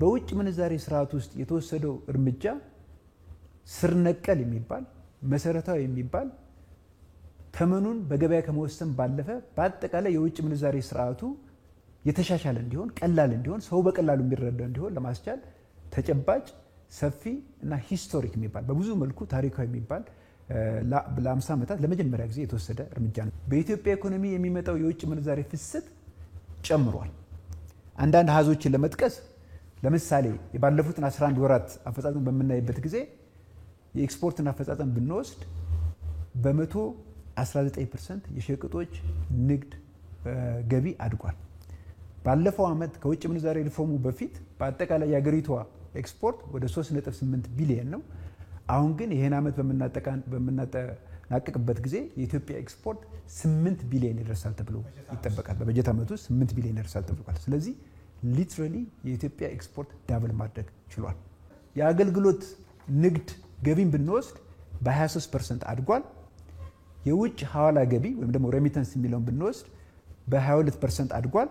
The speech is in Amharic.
በውጭ ምንዛሬ ስርዓት ውስጥ የተወሰደው እርምጃ ስር ነቀል የሚባል መሰረታዊ የሚባል ተመኑን በገበያ ከመወሰን ባለፈ በአጠቃላይ የውጭ ምንዛሬ ስርዓቱ የተሻሻለ እንዲሆን ቀላል እንዲሆን ሰው በቀላሉ የሚረዳው እንዲሆን ለማስቻል ተጨባጭ ሰፊ እና ሂስቶሪክ የሚባል በብዙ መልኩ ታሪካዊ የሚባል ለ50 ዓመታት ለመጀመሪያ ጊዜ የተወሰደ እርምጃ ነው። በኢትዮጵያ ኢኮኖሚ የሚመጣው የውጭ ምንዛሬ ፍሰት ጨምሯል። አንዳንድ ሀዞችን ለመጥቀስ ለምሳሌ የባለፉትን 11 ወራት አፈጻጸም በምናይበት ጊዜ የኤክስፖርትን አፈጻጸም ብንወስድ በ119% የሸቀጦች ንግድ ገቢ አድጓል። ባለፈው ዓመት ከውጭ ምንዛሬ ሪፎርሙ በፊት በአጠቃላይ የሀገሪቷ ኤክስፖርት ወደ 3.8 ቢሊዮን ነው። አሁን ግን ይሄን ዓመት በምናጠናቅቅበት ጊዜ የኢትዮጵያ ኤክስፖርት 8 ቢሊዮን ይደርሳል ተብሎ ይጠበቃል። በበጀት ዓመቱ 8 ቢሊዮን ይደርሳል ተብሏል። ስለዚህ ሊትራሊ የኢትዮጵያ ኤክስፖርት ዳብል ማድረግ ችሏል። የአገልግሎት ንግድ ገቢን ብንወስድ በ23% አድጓል። የውጭ ሐዋላ ገቢ ወይም ደግሞ ሬሚታንስ የሚለውን ብንወስድ በ22% አድጓል።